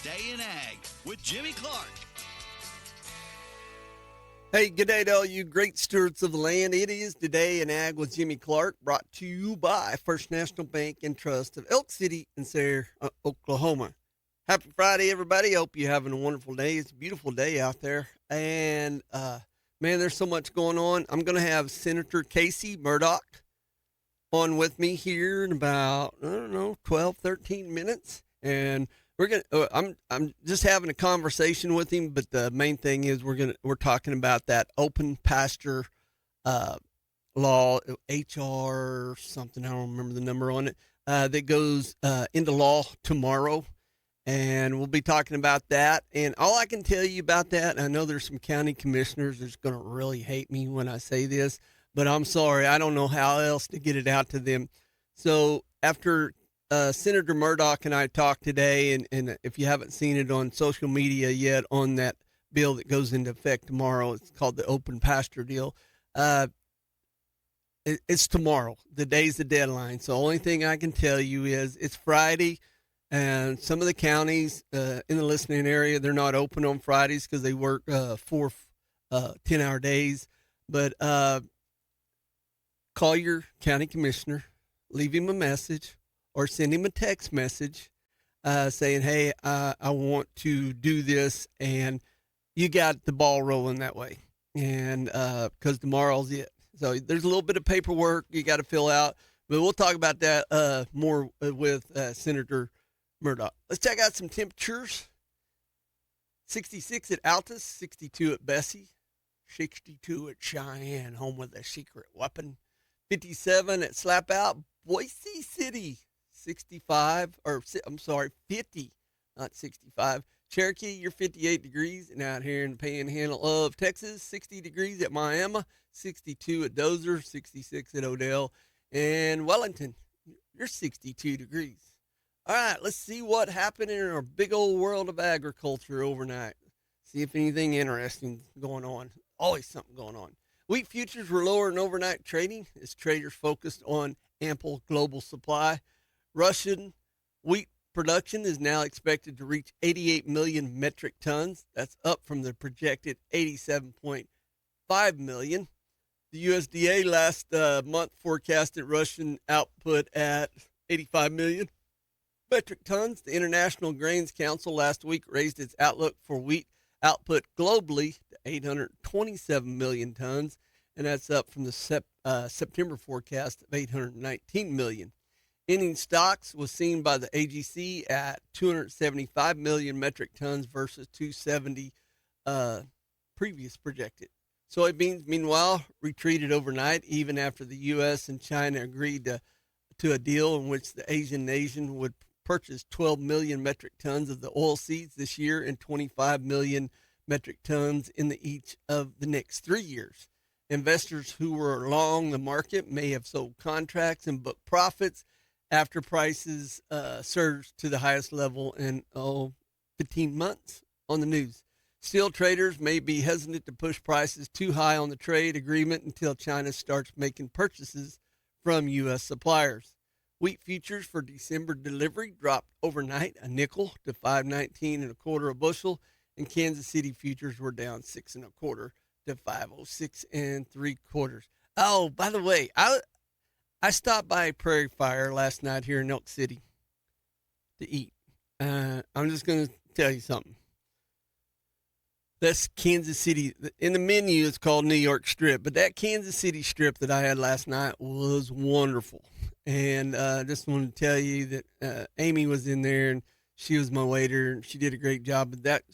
Today in Ag with Jimmy Clark. Hey, good day to all you great stewards of the land. It is Today in Ag with Jimmy Clark, brought to you by First National Bank and Trust of Elk City and Sayre, Oklahoma. Happy Friday, everybody. Hope you're having a wonderful day. It's a beautiful day out there. And, man, there's so much going on. I'm going to have Senator Casey Murdoch on with me here in about, 12, 13 minutes. And we're gonna. I'm just having a conversation with him, but the main thing is we're talking about that open pasture law, HR something. I don't remember the number on it. That goes into law tomorrow, and we'll be talking about that. And all I can tell you about that, and I know there's some county commissioners that's going to really hate me when I say this, but I'm sorry, I don't know how else to get it out to them. So after Senator Murdoch and I talked today, and if you haven't seen it on social media yet on that bill that goes into effect tomorrow, it's called the open pasture deal. It's tomorrow. The day's the deadline. So the only thing I can tell you is it's Friday, and some of the counties in the listening area, they're not open on Fridays because they work 4 10-hour days. But call your county commissioner, leave him a message, or send him a text message saying, hey, I want to do this, and you got the ball rolling that way. And because tomorrow's it. So there's a little bit of paperwork you got to fill out, but we'll talk about that more with Senator Murdoch. Let's check out some temperatures. 66 at Altus, 62 at Bessie, 62 at Cheyenne, home with a secret weapon. 57 at Slap Out, Boise City. 50, not 65. Cherokee, you're 58 degrees. And out here in the panhandle of Texas, 60 degrees at Miami, 62 at Dozer, 66 at Odell. And Wellington, you're 62 degrees. All right, let's see what happened in our big old world of agriculture overnight. See if anything interesting is going on. Always something going on. Wheat futures were lower in overnight trading as traders focused on ample global supply. Russian wheat production is now expected to reach 88 million metric tons. That's up from the projected 87.5 million. The USDA last month forecasted Russian output at 85 million metric tons. The International Grains Council last week raised its outlook for wheat output globally to 827 million tons, and that's up from the September forecast of 819 million. Ending stocks was seen by the AGC at 275 million metric tons versus 270 previous projected. Soybeans, meanwhile, retreated overnight even after the U.S. and China agreed to a deal in which the Asian nation would purchase 12 million metric tons of the oil seeds this year and 25 million metric tons in each of the next 3 years. Investors who were long the market may have sold contracts and booked profits after prices surged to the highest level in 15 months on the news. Steel traders may be hesitant to push prices too high on the trade agreement until China starts making purchases from U.S. suppliers. Wheat futures for December delivery dropped overnight a nickel to $5.19 a bushel, and Kansas City futures were down 6 1/4 to $5.06 3/4. Oh, by the way, I stopped by Prairie Fire last night here in Elk City to eat. I'm just going to tell you something. That's Kansas City. In the menu, it's called New York Strip, but that Kansas City strip that I had last night was wonderful. And I just wanted to tell you that Amy was in there, and she was my waiter, and she did a great job. But that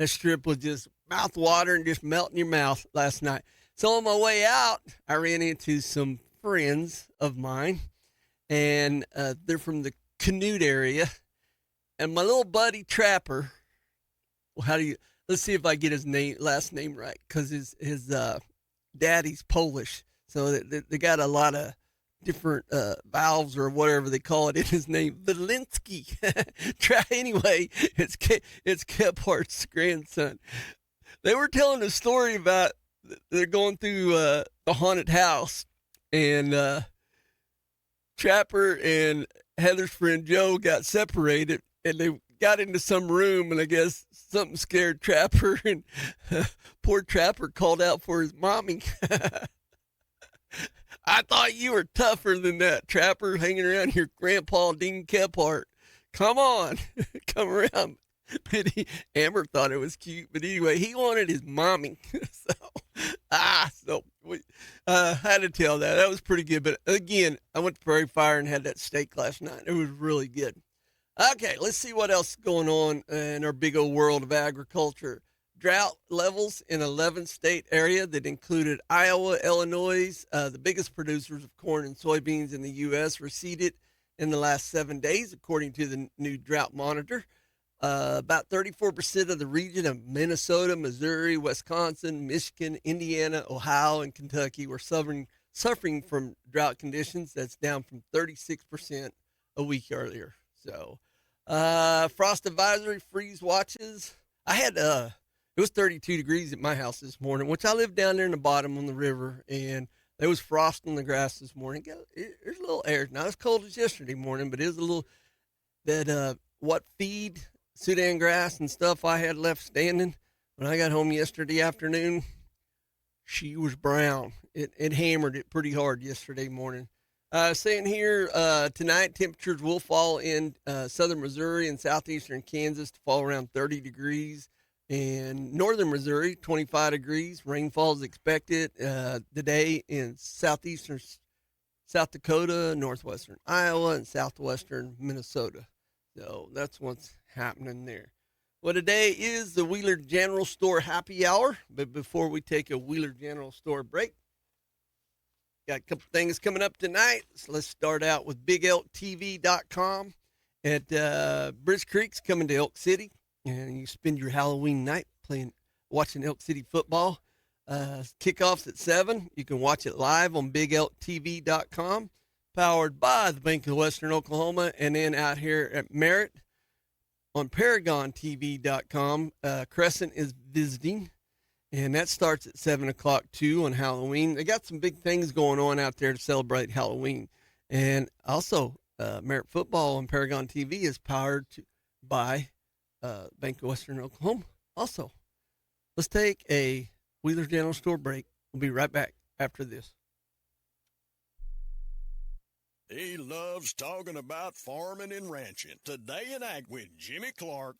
strip was just mouth water and just melt in your mouth last night. So on my way out, I ran into some friends of mine, and they're from the Canute area. And my little buddy Trapper, well, let's see if I get his last name right, because his daddy's Polish. So they got a lot of different vowels or whatever they call it in his name. Valinsky. Anyway, it's Kephardt's grandson. They were telling a story about they're going through the haunted house, and Trapper and Heather's friend Joe got separated, and they got into some room, and I guess something scared Trapper, and poor Trapper called out for his mommy. I thought you were tougher than that, Trapper, hanging around your grandpa Dean Kephart. Come on, come around. But Amber thought it was cute, but anyway, he wanted his mommy. So we had to tell that. That was pretty good. But again, I went to Prairie Fire and had that steak last night. It was really good. Okay, let's see what else is going on in our big old world of agriculture. Drought levels in 11 state area that included Iowa, Illinois, the biggest producers of corn and soybeans in the U.S. receded in the last 7 days, according to the new drought monitor. About 34% of the region of Minnesota, Missouri, Wisconsin, Michigan, Indiana, Ohio, and Kentucky were suffering from drought conditions. That's down from 36% a week earlier. So, frost advisory, freeze watches. I had, it was 32 degrees at my house this morning, which I live down there in the bottom on the river, and there was frost on the grass this morning. There's a little air. Not as cold as yesterday morning, but it was a little, what feed, Sudan grass and stuff I had left standing when I got home yesterday afternoon, she was brown. It hammered it pretty hard yesterday morning. Saying here tonight, temperatures will fall in southern Missouri and southeastern Kansas to fall around 30 degrees. In northern Missouri, 25 degrees. Rainfall is expected today in southeastern South Dakota, northwestern Iowa, and southwestern Minnesota. So that's what's happening there. Well, today is the Wheeler General Store happy hour. But before we take a Wheeler General Store break, got a couple things coming up tonight. So let's start out with BigElkTV.com at Bridge Creek's coming to Elk City. And you spend your Halloween night watching Elk City football. Kickoffs at 7. You can watch it live on BigElkTV.com. Powered by the Bank of Western Oklahoma, and then out here at Merritt on ParagonTV.com. Crescent is visiting, and that starts at 7 o'clock too on Halloween. They got some big things going on out there to celebrate Halloween. And also, Merritt Football on Paragon TV is powered by Bank of Western Oklahoma. Also, let's take a Wheeler General Store break. We'll be right back after this. He loves talking about farming and ranching. Today in Ag with Jimmy Clark.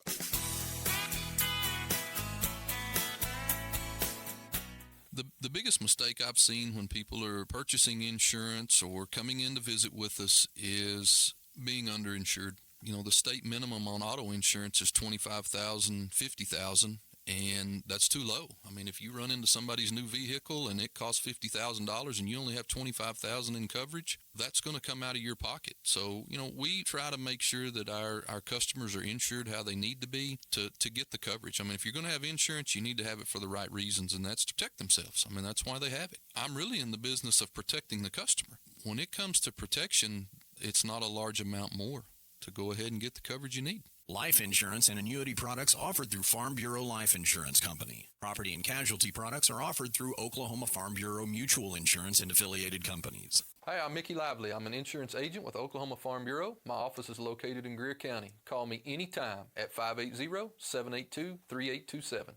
The biggest mistake I've seen when people are purchasing insurance or coming in to visit with us is being underinsured. You know, the state minimum on auto insurance is $25,000, $50,000. And that's too low. I mean, if you run into somebody's new vehicle and it costs $50,000 and you only have $25,000 in coverage, that's going to come out of your pocket. So, you know, we try to make sure that our customers are insured how they need to be to get the coverage. I mean, if you're going to have insurance, you need to have it for the right reasons, and that's to protect themselves. I mean, that's why they have it. I'm really in the business of protecting the customer. When it comes to protection, it's not a large amount more to go ahead and get the coverage you need. Life insurance and annuity products offered through Farm Bureau Life Insurance Company. Property and casualty products are offered through Oklahoma Farm Bureau Mutual Insurance and affiliated companies. Hi, I'm Mickey Lively. I'm an insurance agent with Oklahoma Farm Bureau. My office is located in Greer County. Call me anytime at 580-782-3827.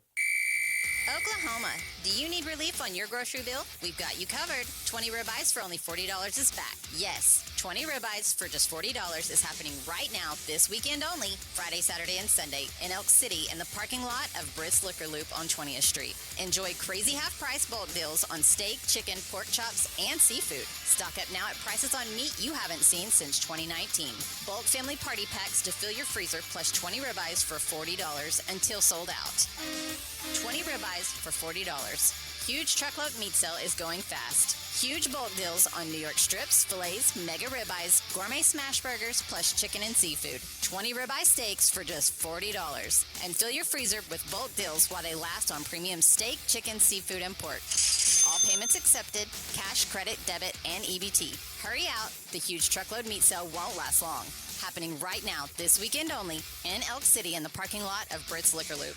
Oklahoma, do you need relief on your grocery bill? We've got you covered. 20 ribeyes for only $40 is back. Yes, 20 ribeyes for just $40 is happening right now this weekend only, Friday, Saturday, and Sunday in Elk City in the parking lot of Britt's Liquor Loop on 20th Street. Enjoy crazy half-price bulk deals on steak, chicken, pork chops, and seafood. Stock up now at prices on meat you haven't seen since 2019. Bulk family party packs to fill your freezer plus 20 ribeyes for $40 until sold out. 20 ribeyes for $40. Huge truckload meat sale is going fast. Huge bulk deals on New York strips, fillets, mega ribeyes, gourmet smash burgers, plus chicken and seafood. 20 ribeye steaks for just $40. And fill your freezer with bulk deals while they last on premium steak, chicken, seafood, and pork. All payments accepted, cash, credit, debit, and EBT. Hurry out, the huge truckload meat sale won't last long. Happening right now, this weekend only, in Elk City in the parking lot of Britt's Liquor Loop.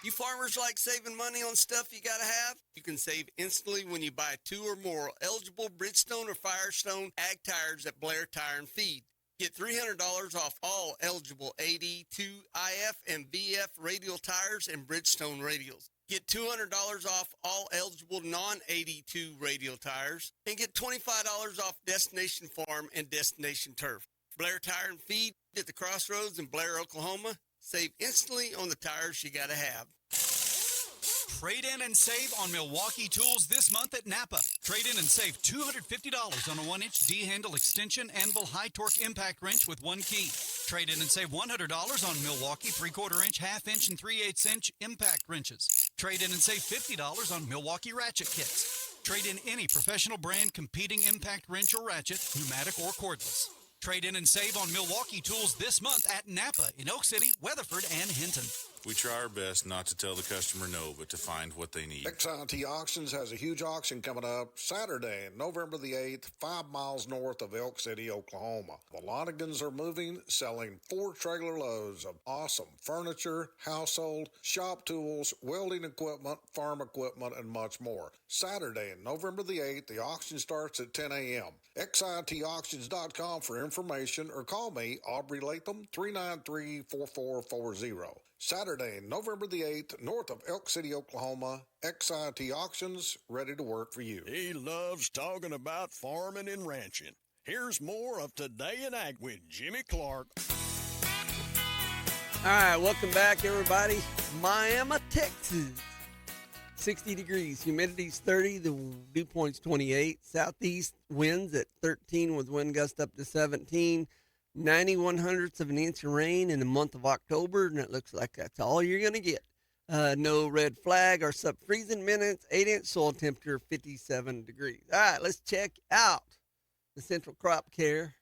You farmers like saving money on stuff you gotta have? You can save instantly when you buy 2 or more eligible Bridgestone or Firestone ag tires at Blair Tire and Feed. Get $300 off all eligible AD, 2IF, and VF radial tires and Bridgestone radials. Get $200 off all eligible non-AD2 radial tires. And get $25 off Destination Farm and Destination Turf. Blair Tire and Feed at the Crossroads in Blair, Oklahoma. Save instantly on the tires you gotta have. Trade in and save on Milwaukee tools this month at Napa. Trade in and save $250 on a 1-inch D-handle extension anvil high torque impact wrench with one key. Trade in and save $100 on Milwaukee 3/4 inch, 1/2 inch, and 3/8 inch impact wrenches. Trade in and save $50 on Milwaukee ratchet kits. Trade in any professional brand competing impact wrench or ratchet, pneumatic or cordless. Trade in and save on Milwaukee tools this month at Napa in Oak City, Weatherford, and Hinton. We try our best not to tell the customer no, but to find what they need. XIT Auctions has a huge auction coming up Saturday, November the 8th, 5 miles north of Elk City, Oklahoma. The Lonigans are moving, selling 4 trailer loads of awesome furniture, household, shop tools, welding equipment, farm equipment, and much more. Saturday, November the 8th, the auction starts at 10 a.m. XITauctions.com for information or call me, Aubrey Latham, 393-4440. Saturday, November the 8th, north of Elk City, Oklahoma, XIT Auctions, ready to work for you. He loves talking about farming and ranching. Here's more of Today in Ag with Jimmy Clark. All right, welcome back, everybody. Miami, Texas. 60 degrees, humidity's 30, the dew point's 28, southeast winds at 13 with wind gust up to 17, 91/100ths of an inch of rain in the month of October, and it looks like that's all you're going to get. No red flag or sub-freezing minutes, 8-inch soil temperature, 57 degrees. All right, let's check out the Central Crop Care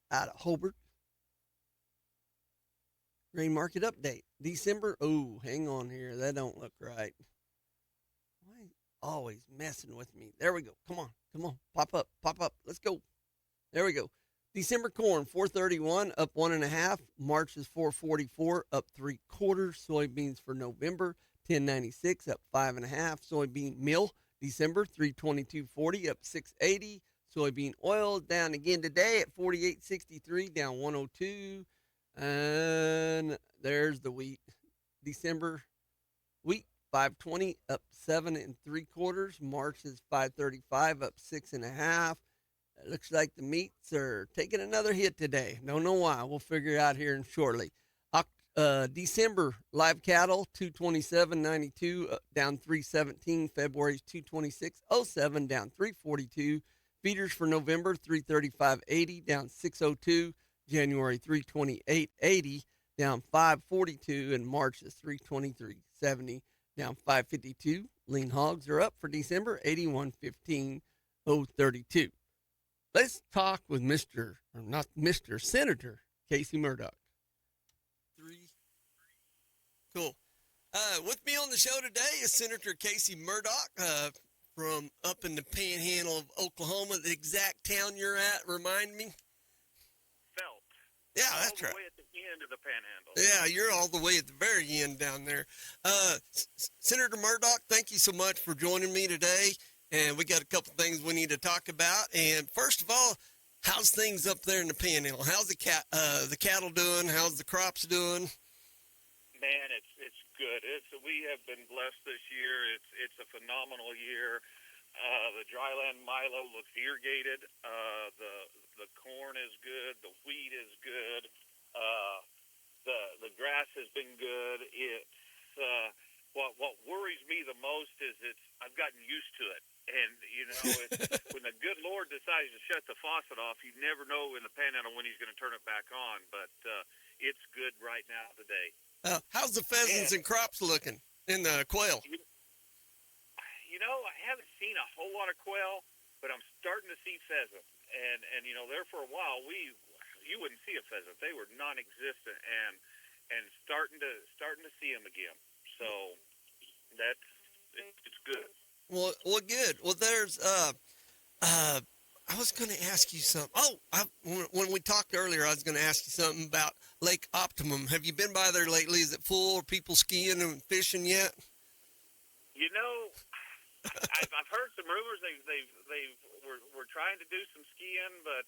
out of Hobart. Grain market update. December, oh, hang on here. That don't look right. Why is always messing with me? There we go. Come on. Pop up. Let's go. There we go. December corn, 431, up 1.5. March is 444, up 3/4. Soybeans for November, 1096, up 5.5. Soybean meal, December, 322.40, up 680. Soybean oil down again today at 48.63, down 102. And there's the wheat. December wheat, 520, up 7 3/4. March is 535, up 6.5. It looks like the meats are taking another hit today. Don't know why. We'll figure it out here in shortly. December live cattle, 227.92, down 317. February's 226.07, down 342. Feeders for November, 335.80, down 602. January 328.80, down 542, and March is 323.70, down 552. Lean hogs are up for December, 81.15.032. Let's talk with Senator Casey Murdoch. Cool. With me on the show today is Senator Casey Murdoch from up in the panhandle of Oklahoma. The exact town you're at, remind me. Yeah, that's right. All the way at the end of the panhandle. Yeah, you're all the way at the very end down there. Senator Murdoch, thank you so much for joining me today. And we got a couple things we need to talk about. And first of all, how's things up there in the panhandle? How's the cattle doing? How's the crops doing? Man, it's good. We have been blessed this year. It's a phenomenal year. The dryland milo looks irrigated. The corn is good. The wheat is good. The grass has been good. It's what worries me the most is I've gotten used to it. And when the good Lord decides to shut the faucet off, you never know in the panhandle when He's going to turn it back on. But it's good right now today. How's the pheasants and crops looking in the quail? I haven't seen a whole lot of quail, but I'm starting to see pheasant. And there for a while you wouldn't see a pheasant. They were non-existent, and starting to see them again. So it's good. Well, good. Well, there's I was going to ask you something. When we talked earlier, I was going to ask you something about Lake Optimum. Have you been by there lately? Is it full? Are people skiing and fishing yet? I've heard some rumors. We're trying to do some skiing, but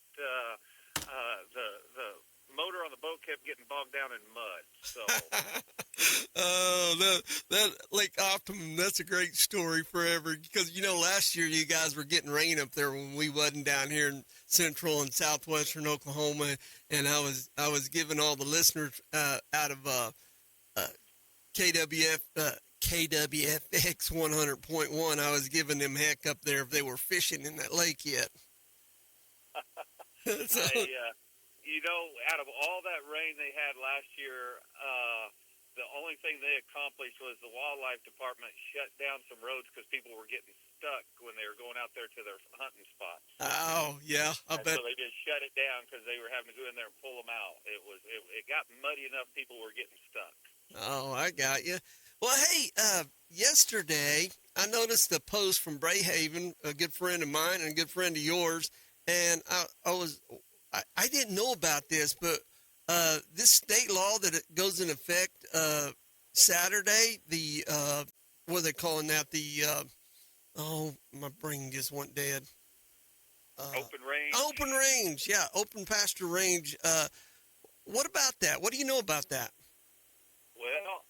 the motor on the boat kept getting bogged down in mud. So Oh, that Lake Optimum, that's a great story forever. Because, last year you guys were getting rain up there when we wasn't down here in central and southwestern Oklahoma. And I was giving all the listeners out of KWFX 100.1, I was giving them heck up there if they were fishing in that lake yet. So, out of all that rain they had last year, the only thing they accomplished was the wildlife department shut down some roads because people were getting stuck when they were going out there to their hunting spots. oh, yeah, I bet. So they just shut it down because they were having to go in there and pull them out. It got muddy enough people were getting stuck. Oh, I got you. Well, hey, yesterday I noticed a post from Brayhaven, a good friend of mine and a good friend of yours, and I didn't know about this, but this state law that it goes in effect Saturday, what are they calling that? My brain just went dead. Open range. Open range, yeah, open pasture range. What about that? What do you know about that? Well,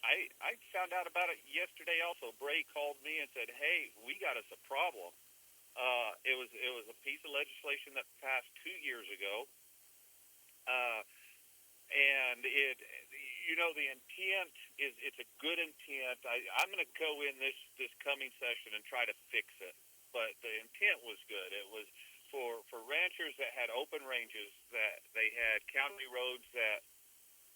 I found out about it yesterday also. Bray called me and said, hey, we got us a problem. It was a piece of legislation that passed 2 years ago. And the intent it's a good intent. I'm going to go in this coming session and try to fix it. But the intent was good. It was for ranchers that had open ranges, that they had county roads that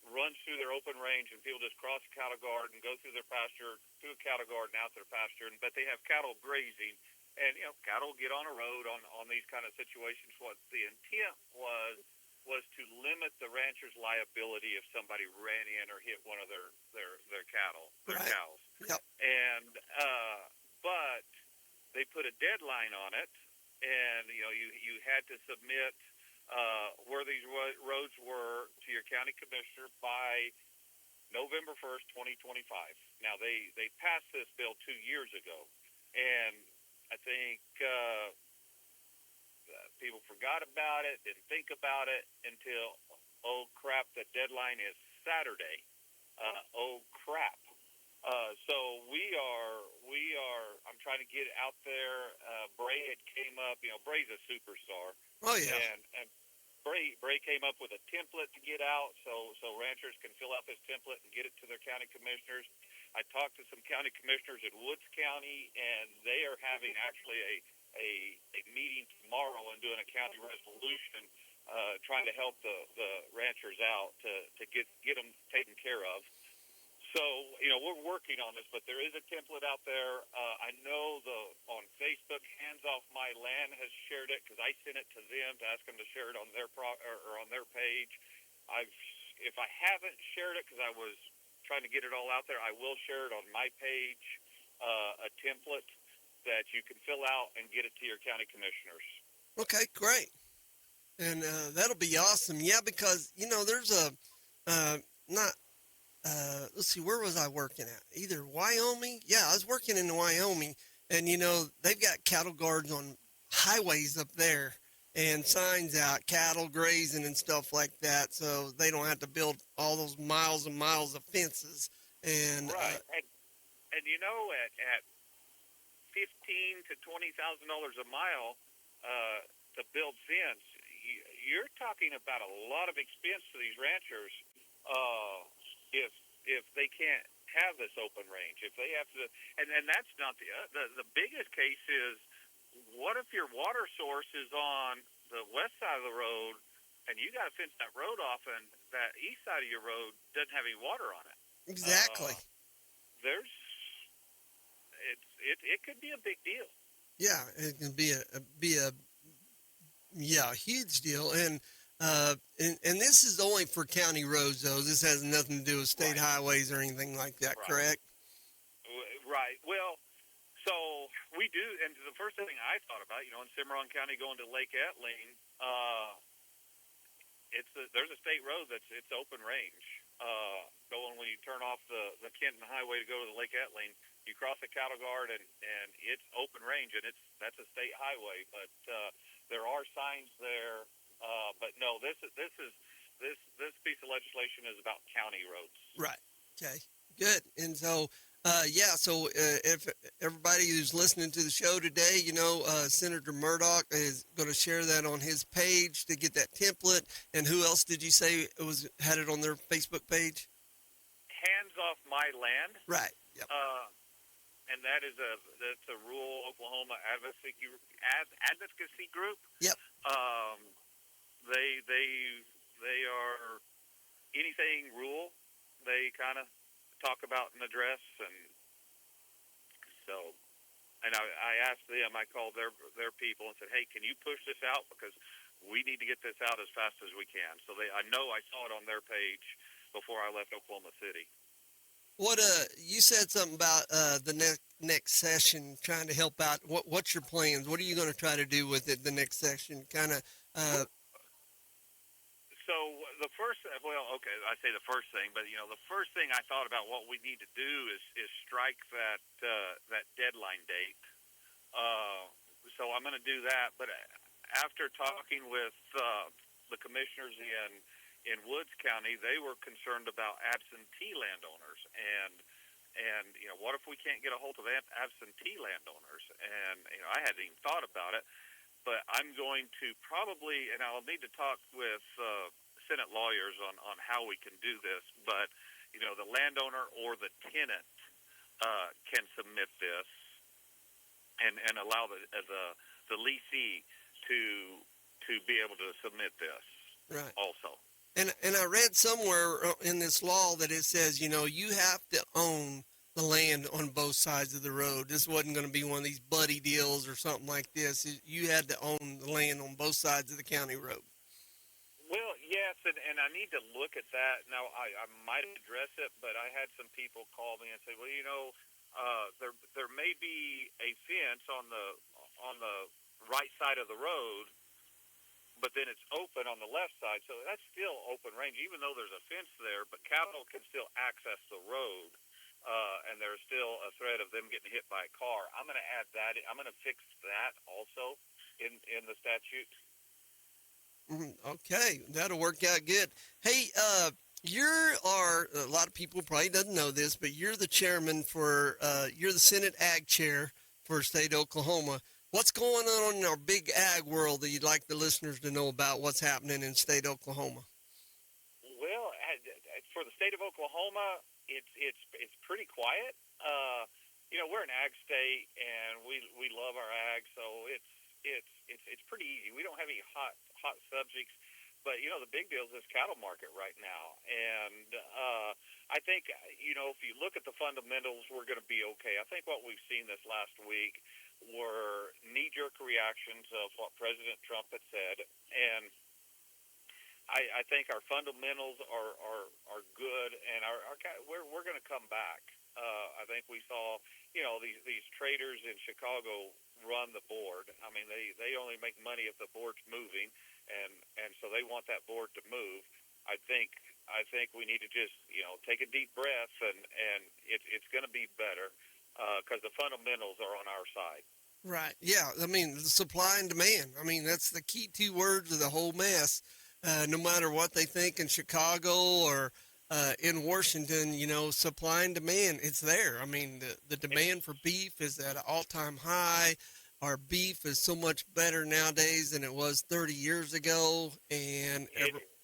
runs through their open range, and people just cross the cattle guard and go through their pasture, through a cattle guard and out their pasture. But they have cattle grazing, and cattle get on a road on these kind of situations. What the intent was to limit the rancher's liability if somebody ran in or hit one of their cattle, their right. cows. Yep. And but they put a deadline on it, and you had to submit where these roads were to your county commissioner by November 1st, 2025. Now, they passed this bill 2 years ago, and I think people forgot about it, didn't think about it until, oh, crap, the deadline is Saturday. Oh, crap. So we are, I'm trying to get out there. Bray had came up, Bray's a superstar. Oh, yeah. And Bray came up with a template to get out so ranchers can fill out this template and get it to their county commissioners. I talked to some county commissioners in Woods County, and they are having actually a meeting tomorrow and doing a county resolution trying to help the ranchers out to get them taken care of. So, we're working on this, but there is a template out there. I know on Facebook, Hands Off My Land has shared it because I sent it to them to ask them to share it on their on their page. If I haven't shared it because I was trying to get it all out there, I will share it on my page, a template that you can fill out and get it to your county commissioners. Okay, great. And that'll be awesome. Yeah, because, there's let's see, where was I working at? Either Wyoming? Yeah, I was working in Wyoming, and, they've got cattle guards on highways up there and signs out, cattle grazing and stuff like that, so they don't have to build all those miles and miles of fences. And right. And at $15,000 to $20,000 a mile to build fence, you're talking about a lot of expense to these ranchers if they can't have this open range. If they have to, and that's not the biggest case is, what if your water source is on the west side of the road and you got to fence that road off, and that east side of your road doesn't have any water on it? Exactly. It could be a big deal. Yeah, it can be a huge deal. And this is only for county roads, though. This has nothing to do with state highways or anything like that, correct? Right. Well, so we do, and the first thing I thought about, in Cimarron County going to Lake Etling, there's a state road it's open range. Going when you turn off the Kenton Highway to go to the Lake Etling, you cross the cattle guard and it's open range, and that's a state highway. But there are signs there But no, this piece of legislation is about county roads. Right. Okay. Good. And so, if everybody who's listening to the show today, Senator Murdoch is going to share that on his page to get that template. And who else did you say had it on their Facebook page? Hands Off My Land. Right. Yep. And that's a rural Oklahoma advocacy group. Yep. They are anything rural. They kind of talk about and address, and so, and I asked them. I called their people and said, "Hey, can you push this out, because we need to get this out as fast as we can." So I saw it on their page before I left Oklahoma City. What you said something about the next session, trying to help out. What's your plans? What are you going to try to do with it the next session? Kind of. So the first thing, but the first thing I thought about what we need to do is strike that deadline date. So I'm going to do that. But after talking with the commissioners in Woods County, they were concerned about absentee landowners, and what if we can't get a hold of absentee landowners? And I hadn't even thought about it, but I'm going to probably, and I'll need to talk with Senate lawyers on how we can do this, but the landowner or the tenant can submit this and allow the leasee to be able to submit this. Right. Also. And I read somewhere in this law that it says, you have to own the land on both sides of the road. This wasn't going to be one of these buddy deals or something like this. You had to own the land on both sides of the county road. Well, yes, and I need to look at that. Now, I might address it, but I had some people call me and say, well, there may be a fence on the right side of the road, but then it's open on the left side, so that's still open range, even though there's a fence there, but cattle can still access the road, and there's still a threat of them getting hit by a car. I'm going to add that. I'm going to fix that also in the statute. Okay, that'll work out good. Hey, a lot of people probably doesn't know this, but you're the chairman you're the Senate Ag Chair for state of Oklahoma. What's going on in our big ag world that you'd like the listeners to know about what's happening in state of Oklahoma? Well, for the state of Oklahoma, it's pretty quiet. We're an ag state, and we love our ag, so it's pretty easy. We don't have any hot subjects, but the big deal is this cattle market right now, and I think if you look at the fundamentals, we're going to be okay. I think what we've seen this last week were knee-jerk reactions of what President Trump had said, and I think our fundamentals are good, and we're going to come back. I think we saw these traders in Chicago run the board. I mean, they only make money if the board's moving, and so they want that board to move. I think we need to just take a deep breath, and it's going to be better. Because the fundamentals are on our side. Right. Yeah. I mean, the supply and demand. I mean, that's the key two words of the whole mess. No matter what they think in Chicago or in Washington, supply and demand, it's there. I mean, the demand for beef is at an all-time high. Our beef is so much better nowadays than it was 30 years ago, and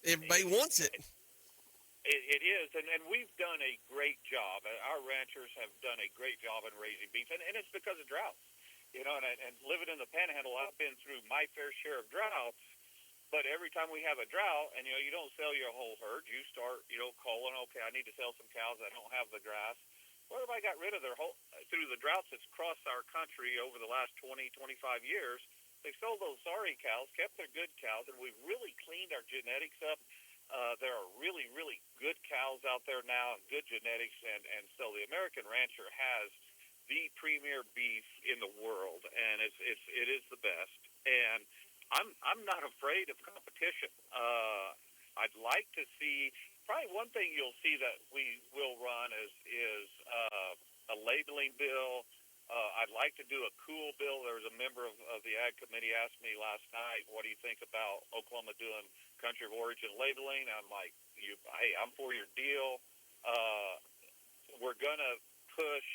everybody wants it. It is, and we've done a great job. Our ranchers have done a great job in raising beef, and it's because of droughts. And living in the Panhandle, I've been through my fair share of droughts, but every time we have a drought, and you don't sell your whole herd, you start calling, okay, I need to sell some cows that don't have the grass. Well, everybody got rid of their whole, through the droughts that's crossed our country over the last 20, 25 years, they sold those sorry cows, kept their good cows, and we've really cleaned our genetics up. There are really, really good cows out there now and good genetics, and so the American rancher has the premier beef in the world, and it is the best. And I'm not afraid of competition. I'd like to see, probably one thing you'll see that we will run is a labeling bill I'd like to do a cool bill. There was a member of the Ag Committee asked me last night, what do you think about Oklahoma doing country of origin labeling? I'm like, hey, I'm for your deal. We're going to push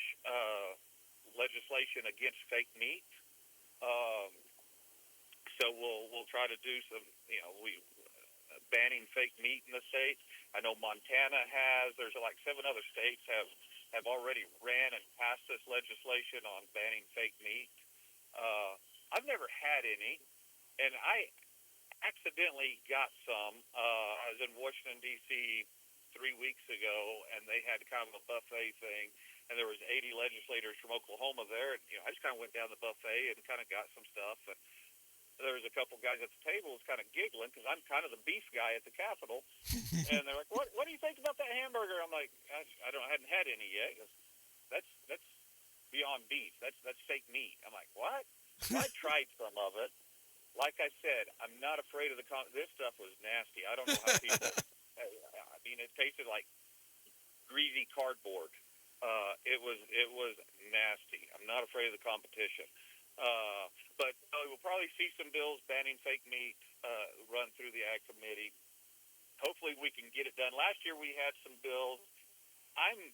legislation against fake meat. So we'll try to do some, banning fake meat in the state. I know Montana has. There's like 7 other states have already ran and passed this legislation on banning fake meat. I've never had any, and I accidentally got some. I was in Washington, D.C. 3 weeks ago, and they had kind of a buffet thing, and there was 80 legislators from Oklahoma there. And, I just kind of went down the buffet and kind of got some stuff, and there was a couple guys at the table was kind of giggling because I'm kind of the beef guy at the Capitol, and they're like, "What do you think about that hamburger?" I'm like, "I hadn't had any yet. That's beyond beef. That's fake meat." I'm like, "What?" So I tried some of it. Like I said, I'm not afraid of this stuff was nasty. I don't know how people. I mean, it tasted like greasy cardboard. It was nasty. I'm not afraid of the competition. But we'll probably see some bills banning fake meat run through the Ag Committee. Hopefully we can get it done. Last year we had some bills. I'm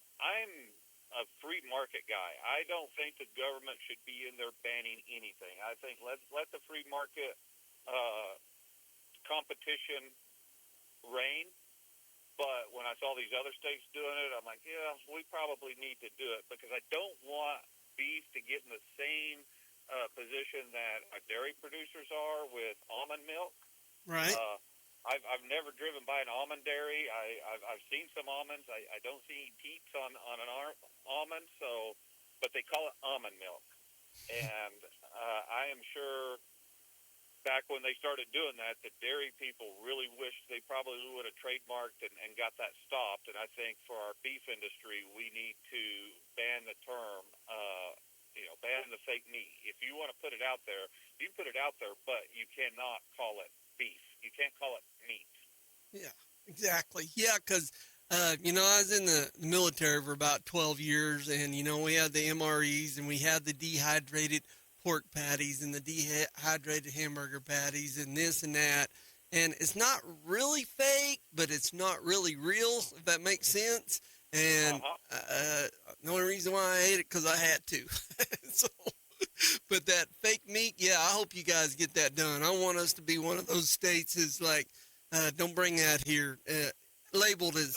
a free market guy. I don't think the government should be in there banning anything. I think let the free market competition reign. But when I saw these other states doing it, I'm like, yeah, we probably need to do it because I don't want beef to get in the same position that our dairy producers are with almond milk. Right. I've never driven by an almond dairy. I've seen some almonds. I don't see teats on an almond. But they call it almond milk. And I am sure back when they started doing that, the dairy people really wished they probably would have trademarked and got that stopped. And I think for our beef industry, we need to ban the term. Ban the fake meat. If you want to put it out there, you can put it out there, but you cannot call it beef. You can't call it meat. Yeah, exactly. Yeah, because, I was in the military for about 12 years, and, we had the MREs, and we had the dehydrated pork patties and the dehydrated hamburger patties and this and that. And it's not really fake, but it's not really real, if that makes sense. And the only reason why I ate it because I had to. But that fake meat, yeah, I hope you guys get that done. I want us to be one of those states is like, don't bring that here. Labeled as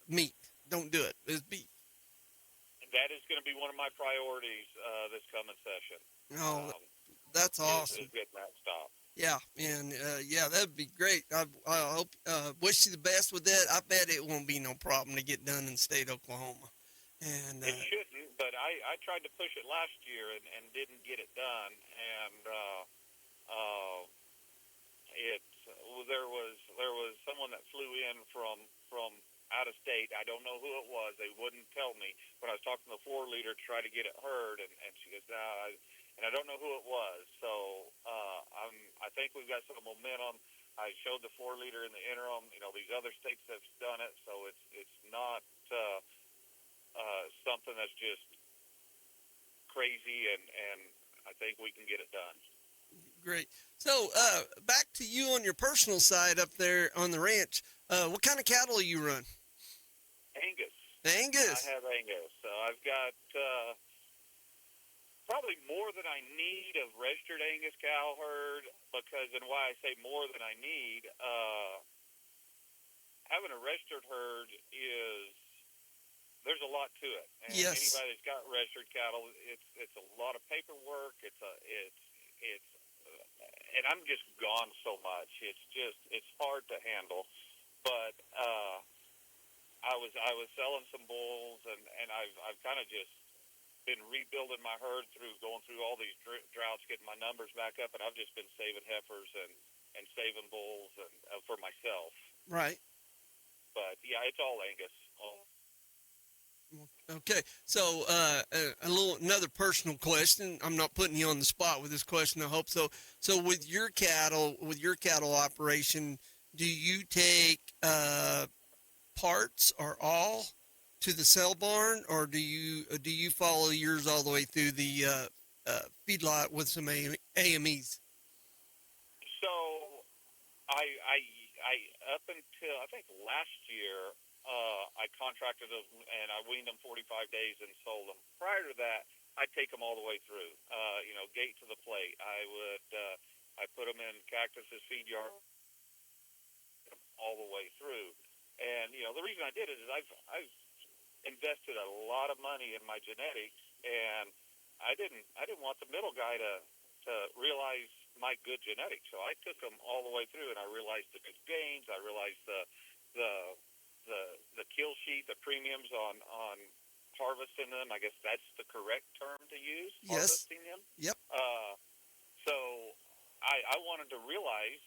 meat. Don't do it. It's beef. That is going to be one of my priorities this coming session. Oh, that's awesome. Is getting that stopped. Yeah, and that'd be great. I hope, wish you the best with that. I bet it won't be no problem to get done in the state of Oklahoma. And it shouldn't, but I tried to push it last year and didn't get it done. And there was someone that flew in from out of state. I don't know who it was. They wouldn't tell me. When I was talking to the floor leader to try to get it heard, and she goes, and I don't know who it was. So I think we've got some momentum. I showed the floor leader in the interim. These other states have done it, so it's not something that's just crazy, and I think we can get it done. Great. So back to you on your personal side up there on the ranch. What kind of cattle do you run? Angus. Angus. I have Angus. So I've got probably more than I need of registered Angus cow herd and why I say more than I need, having a registered herd there's a lot to it. And yes. Anybody that's got registered cattle, it's a lot of paperwork. And I'm just gone so much. It's hard to handle. But I was selling some bulls, and I've kind of just been rebuilding my herd going through all these droughts, getting my numbers back up, and I've just been saving heifers and saving bulls and for myself. Right. But yeah, it's all Angus. Okay, so another personal question. I'm not putting you on the spot with this question, I hope so. So with your cattle operation, do you take parts or all to the cell barn, or do you follow yours all the way through the feedlot with some AMEs? So I up until I think last year, I contracted them and I weaned them 45 days and sold them. Prior to that, I'd take them all the way through, gate to the plate. I put them in cactuses, feed yard, all the way through. And, the reason I did it is I've invested a lot of money in my genetics, and I didn't want the middle guy to realize my good genetics. So I took them all the way through, and I realized the good gains. I realized the kill sheet, the premiums on harvesting them. I guess that's the correct term to use. Yes. Harvesting them. Yep. So I wanted to realize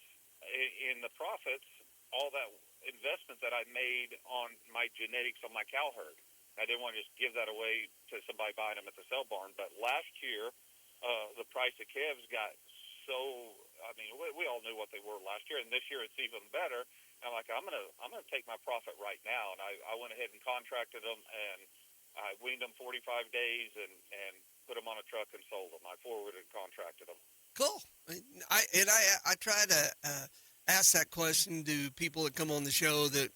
in the profits all that investment that I made on my genetics on my cow herd. I didn't want to just give that away to somebody buying them at the sale barn. But last year, the price of calves got so. I mean, we all knew what they were last year, and this year it's even better. And I'm like, I'm gonna take my profit right now, and I went ahead and contracted them, and I weaned them 45 days and put them on a truck and sold them. I forwarded and contracted them. Cool. I try to ask that question to people that come on the show that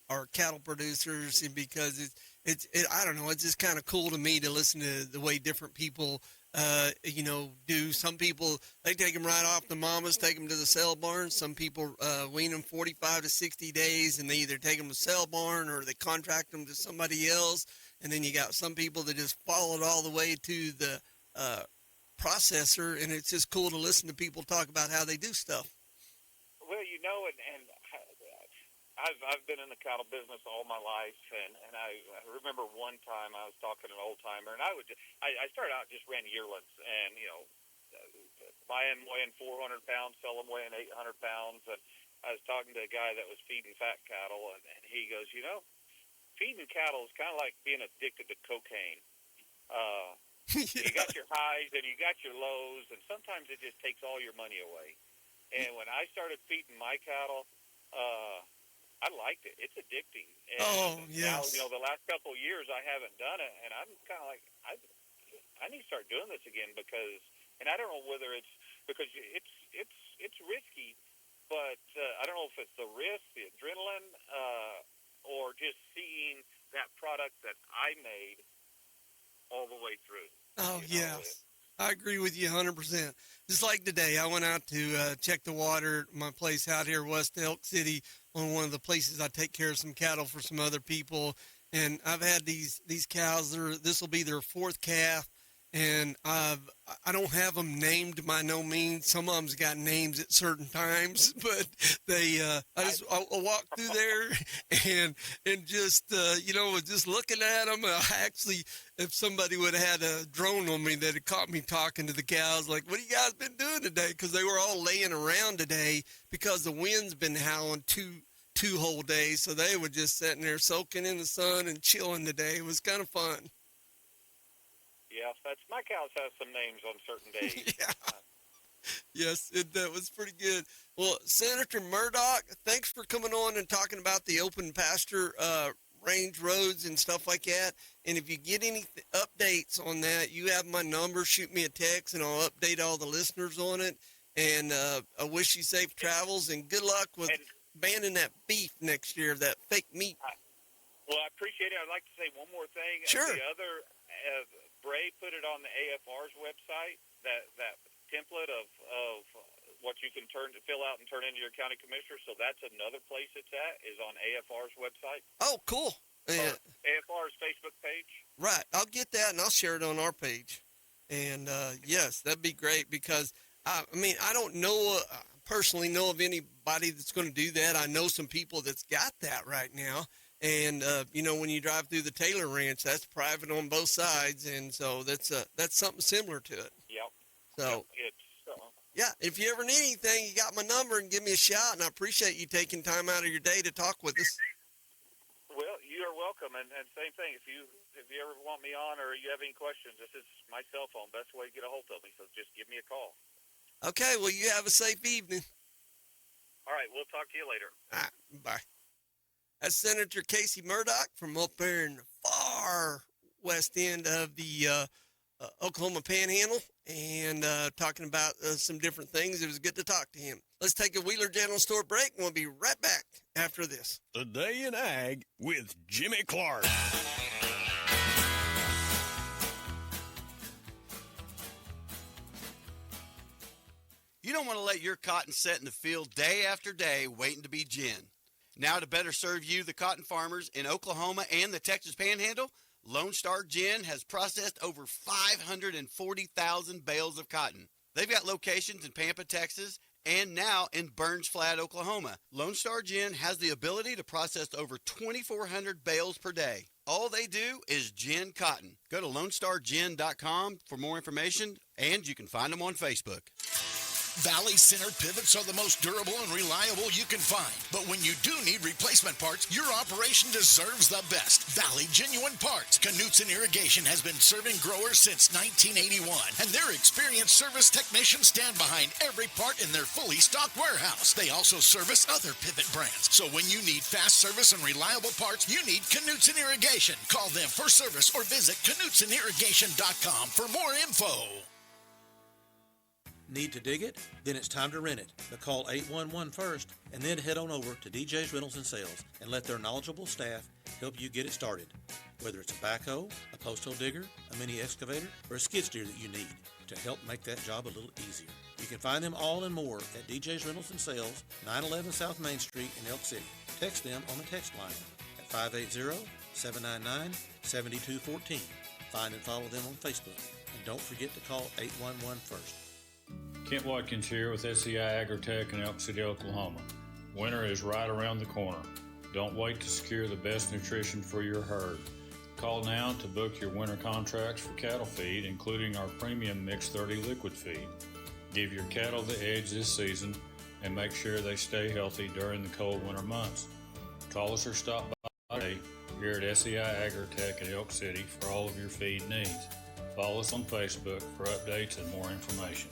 are cattle producers, and because it's I don't know, it's just kind of cool to me to listen to the way different people do. Some people, they take them right off the mamas, take them to the sale barn. Some people wean them 45 to 60 days, and they either take them to sale barn or they contract them to somebody else. And then you got some people that just follow it all the way to the processor, and it's just cool to listen to people talk about how they do stuff. Well, and I've been in the cattle business all my life, and I remember one time I was talking to an old timer, and I started out just ran yearlings, and buy them weighing 400 pounds, sell them weighing 800 pounds, and I was talking to a guy that was feeding fat cattle, and he goes, feeding cattle is kind of like being addicted to cocaine. Yeah. You got your highs and you got your lows, and sometimes it just takes all your money away. And when I started feeding my cattle, I liked it. It's addicting. And yes. Now, the last couple of years I haven't done it, and I'm kind of like, I need to start doing this again because, and I don't know whether it's because it's risky, but I don't know if it's the risk, the adrenaline, or just seeing that product that I made all the way through. Oh, yes. I agree with you 100%. Just like today, I went out to check the water at my place out here, West Elk City, on one of the places I take care of some cattle for some other people. And I've had these cows. This will be their fourth calf. And I don't have them named by no means. Some of them's got names at certain times, but I walk through there and just, just looking at them. Actually, if somebody would have had a drone on me that had caught me talking to the cows, like, what have you guys been doing today? Because they were all laying around today because the wind's been howling two whole days. So they were just sitting there soaking in the sun and chilling today. It was kind of fun. Yeah, my cows have some names on certain days. Yeah. Yes, that was pretty good. Well, Senator Murdoch, thanks for coming on and talking about the open pasture range roads and stuff like that. And if you get any updates on that, you have my number. Shoot me a text, and I'll update all the listeners on it. And I wish you safe travels and good luck with banning that beef next year, that fake meat. Well, I appreciate it. I'd like to say one more thing. Sure. The other, Bray put it on the AFR's website, that template of what you can fill out and turn into your county commissioner. So that's another place it's at, is on AFR's website. Oh, cool. Yeah. AFR's Facebook page. Right. I'll get that, and I'll share it on our page. And, yes, that'd be great because, I don't personally know of anybody that's going to do that. I know some people that's got that right now. And, when you drive through the Taylor Ranch, that's private on both sides. And so that's something similar to it. Yep. So, yeah, if you ever need anything, you got my number, and give me a shout. And I appreciate you taking time out of your day to talk with us. Well, you are welcome. And same thing, if you ever want me on or you have any questions, this is my cell phone. Best way to get a hold of me. So just give me a call. Okay. Well, you have a safe evening. All right. We'll talk to you later. All right. Bye. That's Senator Casey Murdoch from up there in the far west end of the Oklahoma Panhandle and talking about some different things. It was good to talk to him. Let's take a Wheeler General Store break, and we'll be right back after this. Today in Ag with Jimmy Clark. You don't want to let your cotton set in the field day after day waiting to be gin. Now to better serve you, the cotton farmers in Oklahoma and the Texas Panhandle, Lone Star Gin has processed over 540,000 bales of cotton. They've got locations in Pampa, Texas, and now in Burns Flat, Oklahoma. Lone Star Gin has the ability to process over 2,400 bales per day. All they do is gin cotton. Go to LoneStarGin.com for more information, and you can find them on Facebook. Valley-centered pivots are the most durable and reliable you can find. But when you do need replacement parts, your operation deserves the best. Valley Genuine Parts. Knutson Irrigation has been serving growers since 1981, and their experienced service technicians stand behind every part in their fully stocked warehouse. They also service other pivot brands. So when you need fast service and reliable parts, you need Knutson Irrigation. Call them for service or visit KnutsenIrrigation.com for more info. Need to dig it? Then it's time to rent it. But call 811 first and then head on over to DJ's Rentals and Sales and let their knowledgeable staff help you get it started. Whether it's a backhoe, a post hole digger, a mini excavator, or a skid steer that you need to help make that job a little easier. You can find them all and more at DJ's Rentals and Sales, 911 South Main Street in Elk City. Text them on the text line at 580-799-7214. Find and follow them on Facebook. And don't forget to call 811 first. Kent Watkins here with SEI Agritech in Elk City, Oklahoma. Winter is right around the corner. Don't wait to secure the best nutrition for your herd. Call now to book your winter contracts for cattle feed, including our premium Mix 30 liquid feed. Give your cattle the edge this season and make sure they stay healthy during the cold winter months. Call us or stop by today here at SEI Agritech in Elk City for all of your feed needs. Follow us on Facebook for updates and more information.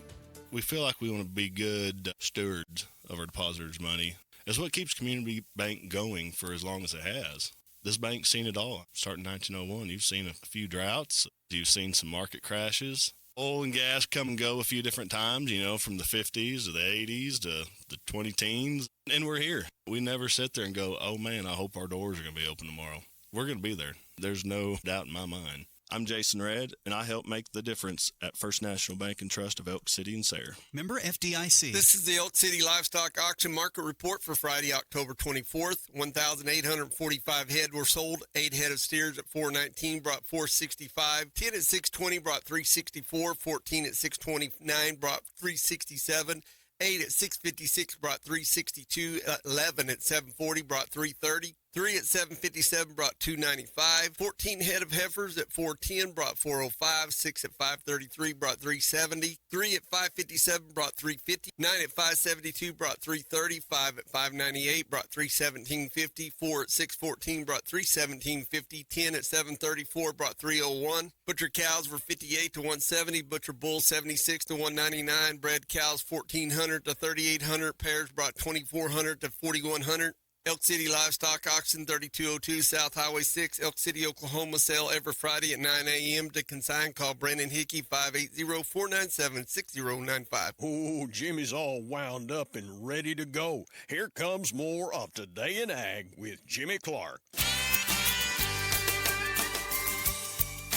We feel like we want to be good stewards of our depositors' money. It's what keeps Community Bank going for as long as it has. This bank's seen it all. Starting 1901, you've seen a few droughts. You've seen some market crashes. Oil and gas come and go a few different times, from the 50s to the 80s to the 2010s. And we're here. We never sit there and go, oh man, I hope our doors are going to be open tomorrow. We're going to be there. There's no doubt in my mind. I'm Jason Redd, and I help make the difference at First National Bank and Trust of Elk City and Sayre. Member FDIC. This is the Elk City Livestock Auction Market Report for Friday, October 24th. 1,845 head were sold. 8 head of steers at $419 brought $465. 10 at $620 brought $364. 14 at $629 brought $367. 8 at $656 brought $362. 11 at $740 brought $330. 3 at $757 brought $295. 14 head of heifers at $410 brought $405. 6 at $533 brought $370. 3 at $557 brought $350. 9 at $572 brought $330. 5 at $598 brought $317.50. 4 at $614 brought $317.50. 10 at $734 brought $301. Butcher cows were $58 to $170. Butcher bulls $76 to $199. Bred cows $1,400 to $3,800. Pairs brought $2,400 to $4,100. Elk City Livestock Auction, 3202 South Highway 6, Elk City, Oklahoma. Sale every Friday at 9 a.m. To consign, call Brandon Hickey, 580-497-6095. Oh, Jimmy's all wound up and ready to go. Here comes more of Today in Ag with Jimmy Clark.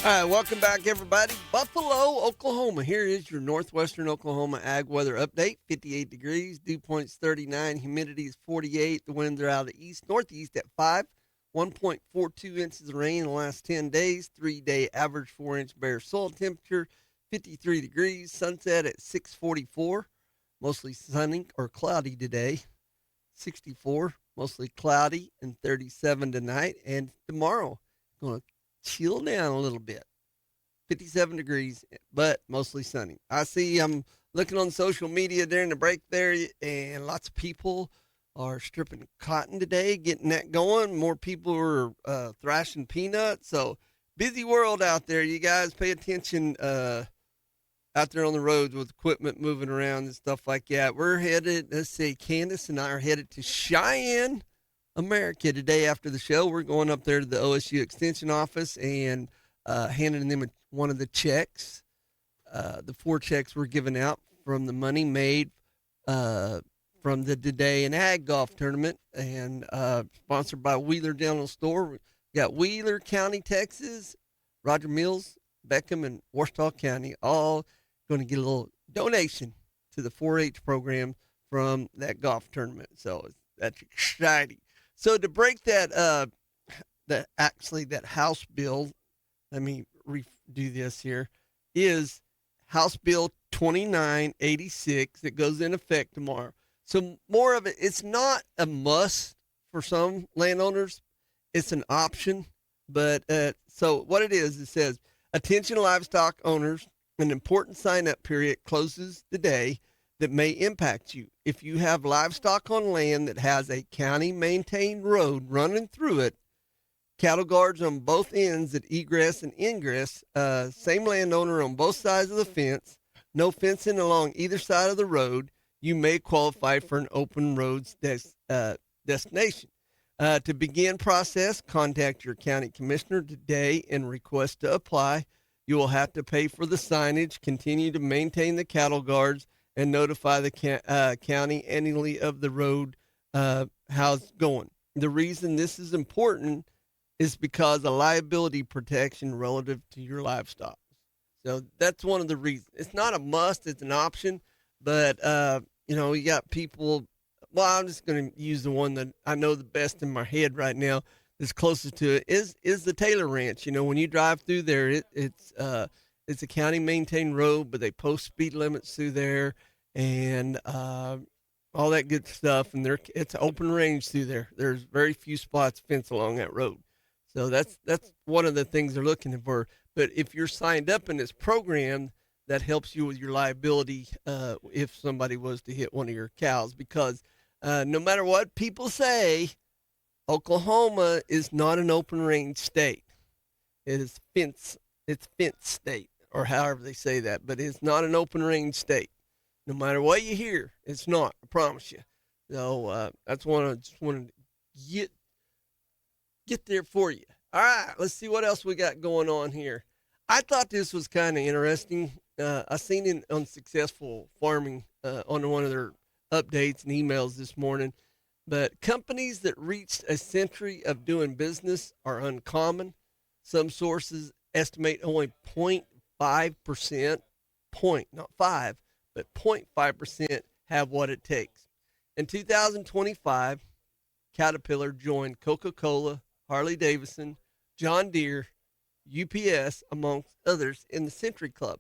All right, welcome back, everybody. Buffalo, Oklahoma. Here is your northwestern Oklahoma ag weather update. 58 degrees, dew point's 39, humidity is 48. The winds are out of the east, northeast at 5. 1.42 inches of rain in the last 10 days. 3-day average 4-inch bare soil temperature, 53 degrees. Sunset at 6:44. Mostly sunny or cloudy today. 64, mostly cloudy, and 37 tonight. And tomorrow, going to chill down a little bit. 57 degrees, but mostly sunny. I'm looking on social media during the break there, and lots of people are stripping cotton today, getting that going. More people are thrashing peanuts. So busy world out there. You guys pay attention out there on the roads with equipment moving around and stuff like that. We're headed, let's see, Candace and I are headed to Cheyenne, America. Today after the show, we're going up there to the OSU Extension office and handing them one of the checks. The 4 checks were given out from the money made from the Today in Ag Golf Tournament and sponsored by Wheeler Dental Store. We got Wheeler County, Texas, Roger Mills, Beckham, and Ouachita County all going to get a little donation to the 4-H program from that golf tournament. So that's exciting. So to break that House bill, let me redo this here, is House Bill 2986 that goes in effect tomorrow. So more of it, it's not a must for some landowners. It's an option. But so what it is, it says, attention livestock owners, an important sign-up period closes today that may impact you. If you have livestock on land that has a county-maintained road running through it, cattle guards on both ends at egress and ingress, same landowner on both sides of the fence, no fencing along either side of the road, you may qualify for an open roads destination. To begin process, contact your county commissioner today and request to apply. You will have to pay for the signage, continue to maintain the cattle guards, and notify the county annually of the road, how it's going. The reason this is important is because of liability protection relative to your livestock. So that's one of the reasons. It's not a must, it's an option, but, you got people. Well, I'm just going to use the one that I know the best in my head right now that's closest to it is the Taylor Ranch. When you drive through there, it's a county maintained road, but they post speed limits through there and all that good stuff. And it's open range through there. There's very few spots fenced along that road. So that's one of the things they're looking for. But if you're signed up in this program, that helps you with your liability if somebody was to hit one of your cows, because no matter what people say, Oklahoma is not an open range state. It is fence state, or however they say that, but it's not an open range state. No matter what you hear, it's not, I promise you. So that's one I just wanted to get there for you. All right, let's see what else we got going on here. I thought this was kind of interesting. I seen it on Successful Farming on one of their updates and emails this morning. But companies that reached a century of doing business are uncommon. Some sources estimate only 0.5%, not 5, but 0.5% have what it takes. In 2025, Caterpillar joined Coca-Cola, Harley-Davidson, John Deere, UPS, amongst others, in the Century Club.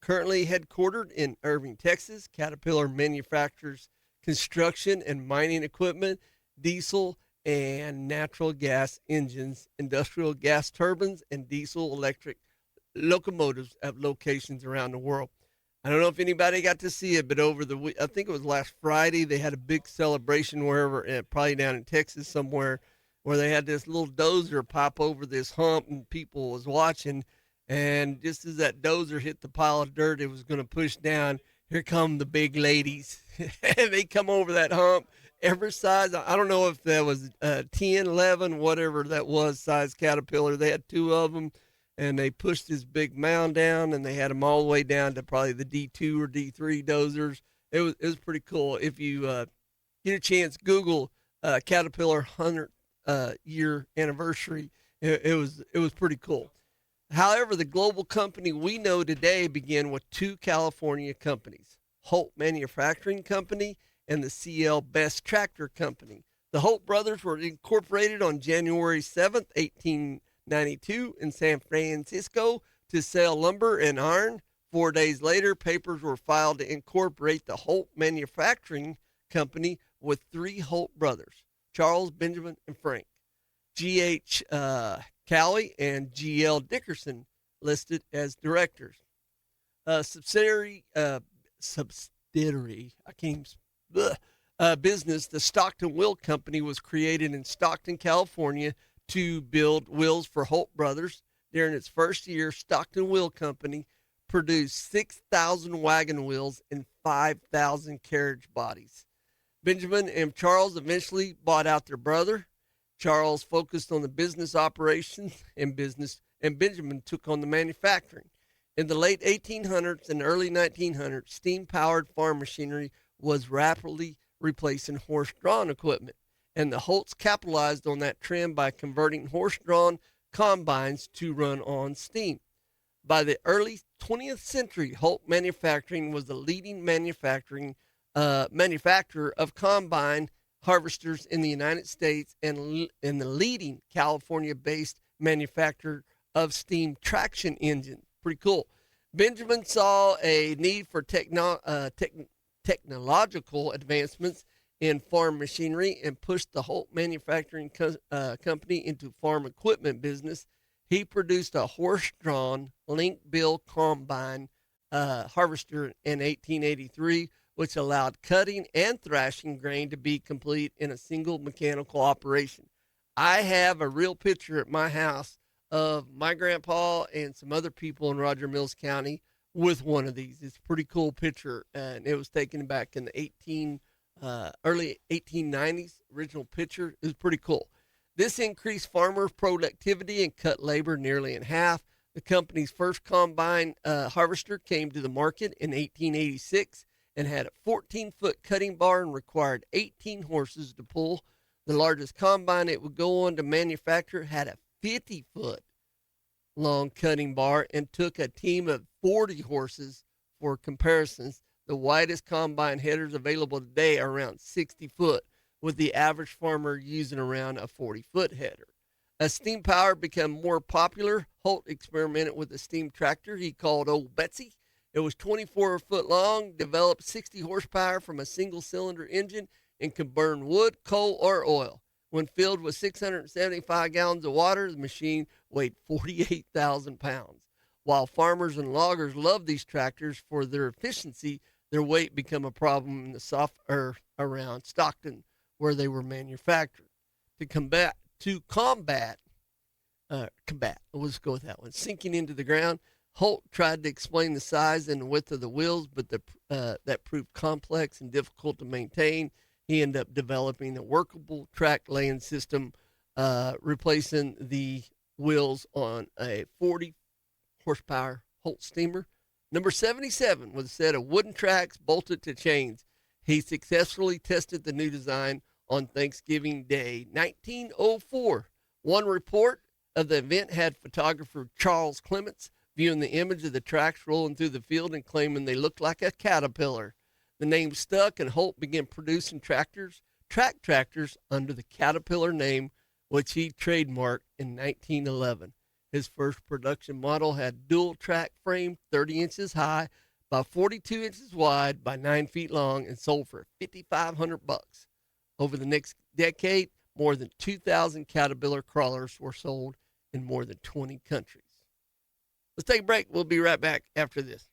Currently headquartered in Irving, Texas, Caterpillar manufactures construction and mining equipment, diesel and natural gas engines, industrial gas turbines, and diesel electric locomotives at locations around the world. I don't know if anybody got to see it, but over the week, I think it was last Friday, they had a big celebration wherever, probably down in Texas somewhere, where they had this little dozer pop over this hump and people was watching. And just as that dozer hit the pile of dirt it was going to push down, here come the big ladies. And they come over that hump, every size. I don't know if that was 10, 11, whatever that was, size Caterpillar. They had 2 of them, and they pushed this big mound down, and they had them all the way down to probably the D2 or D3 dozers. It was pretty cool. If you get a chance, Google Caterpillar 100 year anniversary. It was pretty cool. However, the global company we know today began with 2 California companies, Holt Manufacturing Company and the CL Best Tractor Company. The Holt brothers were incorporated on January 7th, 1892 in San Francisco to sell lumber and iron. 4 days later, papers were filed to incorporate the Holt Manufacturing Company with 3 Holt brothers, Charles, Benjamin, and Frank. G.H. Cowley and G.L. Dickerson listed as directors. Subsidiary, business, the Stockton Wheel Company, was created in Stockton, California to build wheels for Holt Brothers. During its first year, Stockton Wheel Company produced 6,000 wagon wheels and 5,000 carriage bodies. Benjamin and Charles eventually bought out their brother. Charles focused on the business operations and Benjamin took on the manufacturing. In the late 1800s and early 1900s, steam-powered farm machinery was rapidly replacing horse-drawn equipment, and the Holts capitalized on that trend by converting horse-drawn combines to run on steam. By the early 20th century, Holt Manufacturing was the leading manufacturer of combine harvesters in the United States and the leading California-based manufacturer of steam traction engines. Pretty cool. Benjamin saw a need for technological advancements in farm machinery and pushed the Holt Manufacturing Company into farm equipment business. He produced a horse-drawn link-bill combine harvester in 1883, which allowed cutting and thrashing grain to be complete in a single mechanical operation. I have a real picture at my house of my grandpa and some other people in Roger Mills County with one of these. It's a pretty cool picture, and it was taken back in the early 1890s. Original picture. It was pretty cool. This increased farmer productivity and cut labor nearly in half. The company's first combine harvester came to the market in 1886 and had a 14-foot cutting bar and required 18 horses to pull. The largest combine it would go on to manufacture had a 50-foot long cutting bar and took a team of 40 horses. For comparisons, the widest combine headers available today are around 60 foot, with the average farmer using around a 40-foot header. As steam power became more popular, Holt experimented with a steam tractor he called Old Betsy. It was 24 foot long, developed 60 horsepower from a single cylinder engine, and could burn wood, coal, or oil. When filled with 675 gallons of water, the machine weighed 48,000 pounds. While farmers and loggers loved these tractors for their efficiency, their weight became a problem in the soft earth around Stockton, where they were manufactured. Let's go with that one. Sinking into the ground, Holt tried to explain the size and the width of the wheels, but that proved complex and difficult to maintain. He ended up developing a workable track laying system, replacing the wheels on a 40 horsepower Holt steamer. Number 77 was a set of wooden tracks bolted to chains. He successfully tested the new design on Thanksgiving Day, 1904. One report of the event had photographer Charles Clements viewing the image of the tracks rolling through the field and claiming they looked like a caterpillar. The name stuck, and Holt began producing track tractors under the Caterpillar name, which he trademarked in 1911. His first production model had dual track frame, 30 inches high by 42 inches wide by 9 feet long, and sold for $5,500. Over the next decade, more than 2,000 Caterpillar crawlers were sold in more than 20 countries. Let's take a break. We'll be right back after this.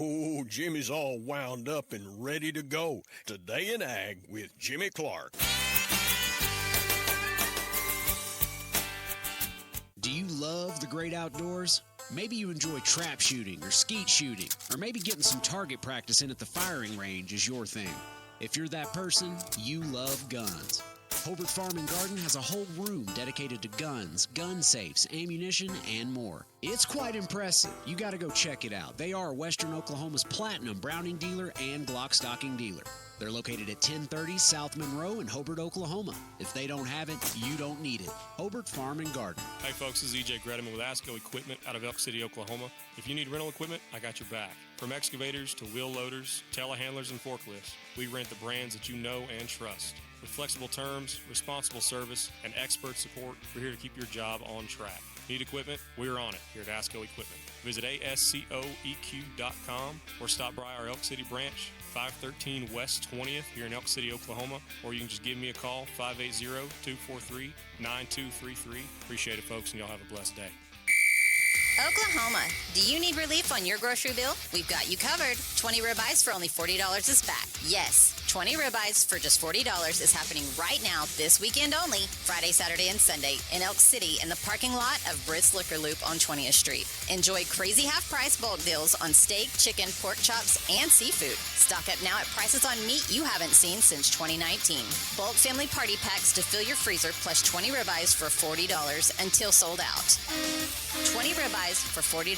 Oh, Jimmy's all wound up and ready to go. Today in Ag with Jimmy Clark. Do you love the great outdoors? Maybe you enjoy trap shooting or skeet shooting, or maybe getting some target practice in at the firing range is your thing. If you're that person, you love guns. Hobart Farm and Garden has a whole room dedicated to guns, gun safes, ammunition, and more. It's quite impressive. You got to go check it out. They are Western Oklahoma's platinum Browning dealer and Glock stocking dealer. They're located at 1030 South Monroe in Hobart, Oklahoma. If they don't have it, you don't need it. Hobart Farm and Garden. Hey folks, this is EJ Grediman with ASCO Equipment out of Elk City, Oklahoma. If you need rental equipment, I got your back. From excavators to wheel loaders, telehandlers, and forklifts, we rent the brands that you know and trust. With flexible terms, responsible service, and expert support, we're here to keep your job on track. Need equipment? We're on it here at ASCO Equipment. Visit ASCOEQ.com or stop by our Elk City branch, 513 West 20th here in Elk City, Oklahoma, or you can just give me a call, 580-243-9233. Appreciate it, folks, and y'all have a blessed day. Oklahoma, do you need relief on your grocery bill? We've got you covered. 20 ribeyes for only $40 is back. Yes, 20 ribeyes for just $40 is happening right now this weekend only, Friday, Saturday, and Sunday in Elk City in the parking lot of Britt's Liquor Loop on 20th Street. Enjoy crazy half-price bulk deals on steak, chicken, pork chops, and seafood. Stock up now at prices on meat you haven't seen since 2019. Bulk family party packs to fill your freezer plus 20 ribeyes for $40 until sold out. 20 ribeyes for $40.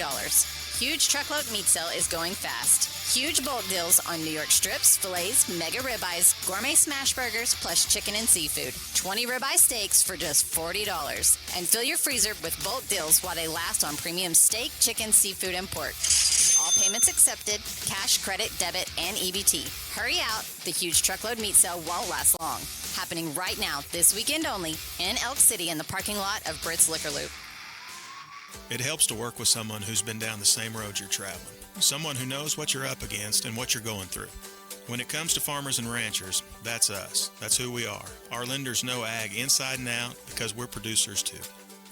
Huge truckload meat sale is going fast. Huge bulk deals on New York strips, fillets, mega ribeyes, gourmet smash burgers, plus chicken and seafood. 20 ribeye steaks for just $40. And fill your freezer with bulk deals while they last on premium steak, chicken, seafood, and pork. All payments accepted, cash, credit, debit, and EBT. Hurry out, the huge truckload meat sale won't last long. Happening right now, this weekend only, in Elk City in the parking lot of Britt's Liquor Loop. It helps to work with someone who's been down the same road you're traveling. Someone who knows what you're up against and what you're going through. When it comes to farmers and ranchers, that's us. That's who we are. Our lenders know ag inside and out because we're producers too.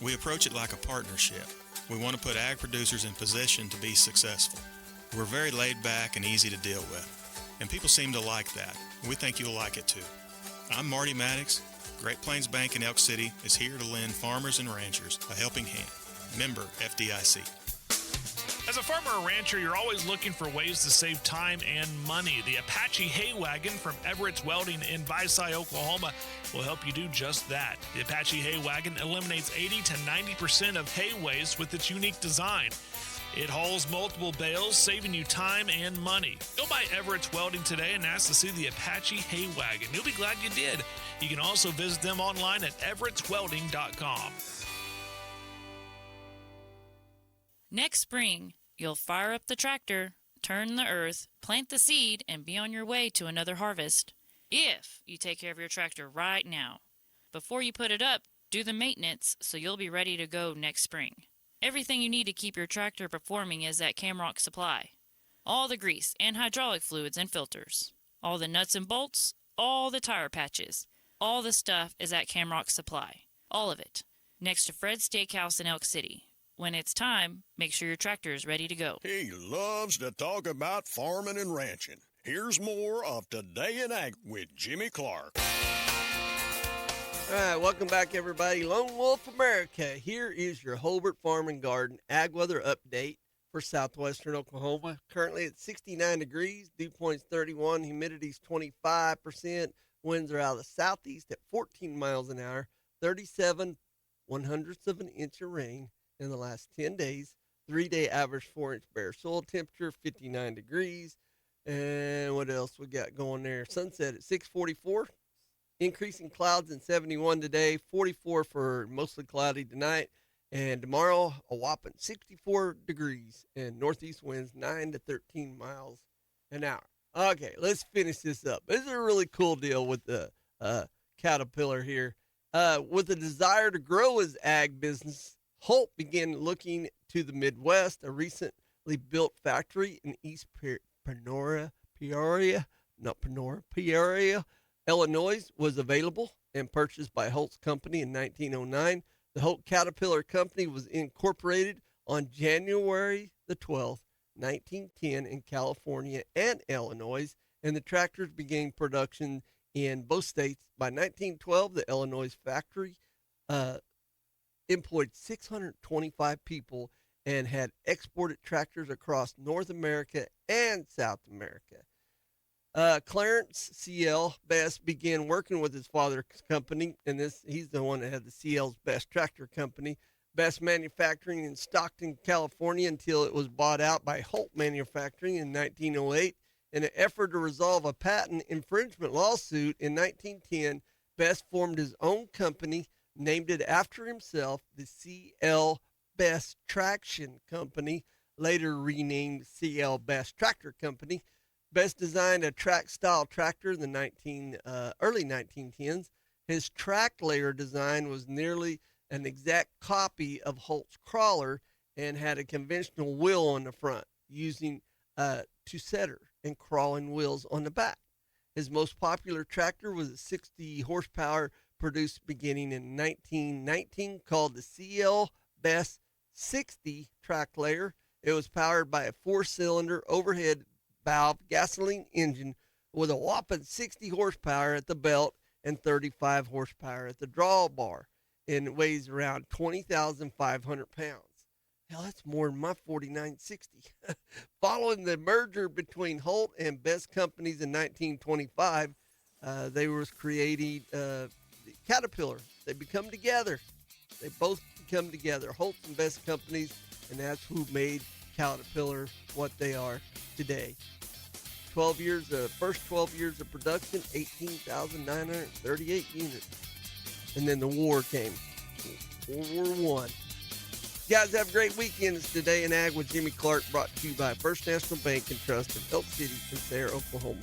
We approach it like a partnership. We want to put ag producers in position to be successful. We're very laid back and easy to deal with. And people seem to like that. We think you'll like it too. I'm Marty Maddox. Great Plains Bank in Elk City is here to lend farmers and ranchers a helping hand. Member FDIC. As a farmer or rancher, you're always looking for ways to save time and money. The Apache Hay Wagon from Everett's Welding in Visay, Oklahoma will help you do just that. The Apache Hay Wagon eliminates 80 to 90% of hay waste with its unique design. It hauls multiple bales, saving you time and money. Go by Everett's Welding today and ask to see the Apache Hay Wagon. You'll be glad you did. You can also visit them online at everettswelding.com. Next spring, you'll fire up the tractor, turn the earth, plant the seed, and be on your way to another harvest. If you take care of your tractor right now. Before you put it up, do the maintenance so you'll be ready to go next spring. Everything you need to keep your tractor performing is at Camrock Supply. All the grease and hydraulic fluids and filters. All the nuts and bolts, all the tire patches. All the stuff is at Camrock Supply. All of it. Next to Fred's Steakhouse in Elk City. When it's time, make sure your tractor is ready to go. He loves to talk about farming and ranching. Here's more of Today in Ag with Jimmy Clark. All right, welcome back, everybody. Lone Wolf America. Here is your Holbert Farm and Garden ag weather update for southwestern Oklahoma. Currently at 69 degrees, dew point's 31, humidity's 25%, winds are out of the southeast at 14 miles an hour, 37 1/100ths of an inch of rain in the last 10 days. 3-day average 4-inch bare soil temperature, 59 degrees. And what else we got going there? Sunset at 6:44. Increasing clouds in 71 today, 44 for mostly cloudy tonight. And tomorrow, a whopping 64 degrees and northeast winds 9 to 13 miles an hour. Okay, let's finish this up. This is a really cool deal with the Caterpillar here. With a desire to grow his ag business, Holt began looking to the Midwest. A recently built factory in East Peoria, Illinois was available and purchased by Holt's company in 1909. The Holt Caterpillar Company was incorporated on January the 12th, 1910 in California and Illinois, and the tractors began production in both states. By 1912, the Illinois factory employed 625 people and had exported tractors across North America and South America. Clarence C.L. Best began working with his father's company, and he's the one that had the C.L.'s Best Tractor Company, Best Manufacturing in Stockton, California, until it was bought out by Holt Manufacturing in 1908. In an effort to resolve a patent infringement lawsuit in 1910, Best formed his own company, named it after himself, the C.L. Best Traction Company, later renamed C.L. Best Tractor Company. Best designed a track-style tractor in the early 1910s. His track layer design was nearly an exact copy of Holt's crawler and had a conventional wheel on the front, using two-setter and crawling wheels on the back. His most popular tractor was a 60 horsepower produced beginning in 1919 called the CL Best 60 track layer. It was powered by a 4-cylinder overhead valve gasoline engine with a whopping 60 horsepower at the belt and 35 horsepower at the drawbar, and it weighs around 20,500 pounds. Hell, that's more than my 4960. Following the merger between Holt and Best Companies in 1925, they was creating Caterpillar. They become together. They both become together, Holt and Best Companies, and that's who made Caterpillar what they are today. 12 years, first 12 years of production, 18,938 units. And then the war came. World War I. Guys, have a great weekend. It's Today in Ag with Jimmy Clark, brought to you by First National Bank and Trust in Elk City and Sayre, Oklahoma.